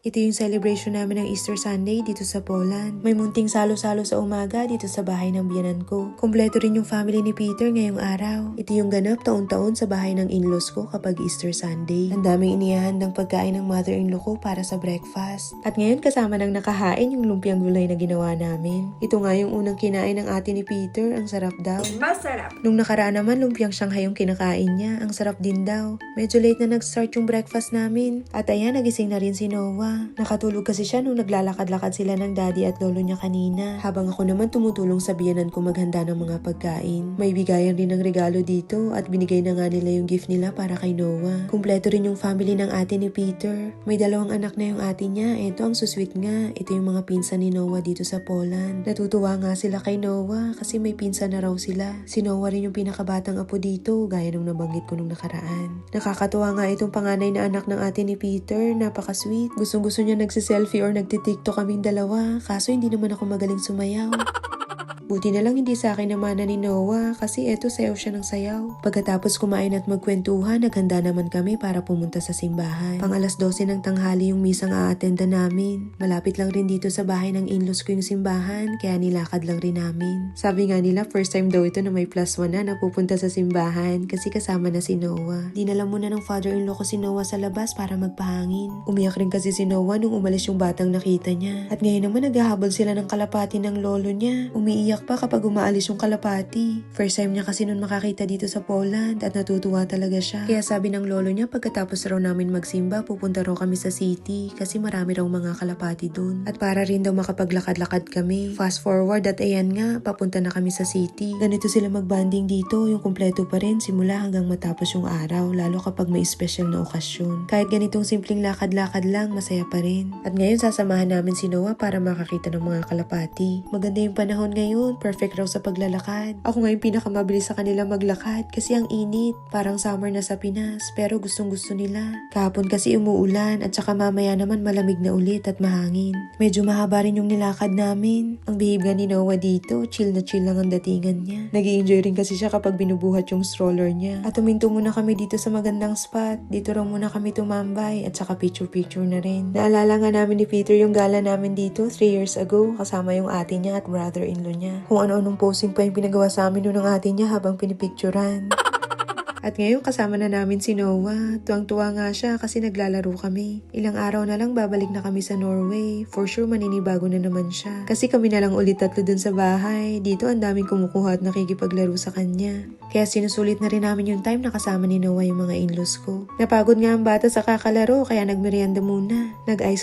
Ito yung celebration namin ng Easter Sunday dito sa Poland. May munting salo-salo sa umaga dito sa bahay ng biyanan ko. Kumpleto rin yung family ni Peter ngayong araw. Ito yung ganap taon-taon sa bahay ng in-laws ko kapag Easter Sunday. Ang daming inihahandang pagkain ng mother-in-law ko para sa breakfast. At ngayon kasama ng nakahain yung lumpiang gulay na ginawa namin. Ito nga yung unang kinain ng ate ni Peter. Ang sarap daw. Masarap. Nung nakaraan naman, lumpiang Shanghai yung kinakain niya. Ang sarap din daw. Medyo late na nag-start yung breakfast namin. At ayan, nagising na rin si Noah. Nakatulog kasi siya nung naglalakad-lakad sila ng daddy at lolo niya kanina. Habang ako naman tumutulong sa biyanan ko maghanda ng mga pagkain. May bigayan rin ng regalo dito at binigay na nga nila yung gift nila para kay Noah. Kumpleto rin yung family ng ate ni Peter. May dalawang anak na yung ate niya. Ito ang susweet nga. Ito yung mga pinsan ni Noah dito sa Poland. Natutuwa nga sila kay Noah kasi may pinsan na raw sila. Si Noah rin yung pinakabatang apo dito gaya nung nabanggit ko nung nakaraan. Nakakatuwa nga itong panganay na anak ng ate ni Peter. Napaka-sweet. Gusto niya nagsiselfie or nagtitiktok kaming dalawa. Kaso hindi naman ako magaling sumayaw. Buti na lang hindi sa akin namana ni Noah kasi eto sayaw siya ng sayaw. Pagkatapos kumain at magkwentuhan, naghanda naman kami para pumunta sa simbahan. Pang alas 12 ng tanghali yung misang a-attenda namin. Malapit lang rin dito sa bahay ng in-laws ko yung simbahan kaya nilakad lang rin namin. Sabi nga nila first time daw ito na may +1 na napupunta sa simbahan kasi kasama na si Noah. Dinala muna ng father-in-law ko si Noah sa labas para magpahangin. Umiyak rin kasi si Noah nung umalis yung batang nakita niya. At ngayon naman naghahabol sila ng kalapati ng lolo niya. Umiiyak pa kapag umaalis yung kalapati. First time niya kasi nun makakita dito sa Poland at natutuwa talaga siya. Kaya sabi ng lolo niya pagkatapos raw namin magsimba pupunta raw kami sa city kasi marami raw mga kalapati dun. At para rin daw makapaglakad-lakad kami. Fast forward at ayan nga, papunta na kami sa city. Ganito sila magbanding dito, yung kumpleto pa rin simula hanggang matapos yung araw, lalo kapag may special na okasyon. Kahit ganitong simpleng lakad-lakad lang, masaya pa rin. At ngayon sasamahan namin si Noah para makakita ng mga kalapati. Maganda yung panahon ngayon. Perfect raw sa paglalakad. Ako nga yung pinakamabilis sa kanila maglakad kasi ang init. Parang summer na sa Pinas pero gustong gusto nila. Kahapon kasi umuulan at saka mamaya naman malamig na ulit at mahangin. Medyo mahaba rin yung nilakad namin. Ang bihib nga ni Noah dito, chill na chill lang ang datingan niya. Nag-i-enjoy rin kasi siya kapag binubuhat yung stroller niya. At tuminto muna kami dito sa magandang spot. Dito raw muna kami tumambay at saka picture-picture na rin. Naalala nga namin ni Peter yung gala namin dito 3 years ago kasama yung ate niya at brother-in-law niya. Kung ano-anong posing pa yung pinagawa sa amin noon ng ate niya habang pinipicturan. At ngayon kasama na namin si Noah. Tuwang-tuwa nga siya kasi naglalaro kami. Ilang araw na lang babalik na kami sa Norway. For sure maninibago na naman siya. Kasi kami na lang ulit tatlo dun sa bahay. Dito ang daming kumukuha at nakikipaglaro sa kanya. Kaya sinusulit na rin namin yung time na kasama ni Noah yung mga in-laws ko. Napagod nga ang bata sa kakalaro kaya nagmerienda muna. Nag-ice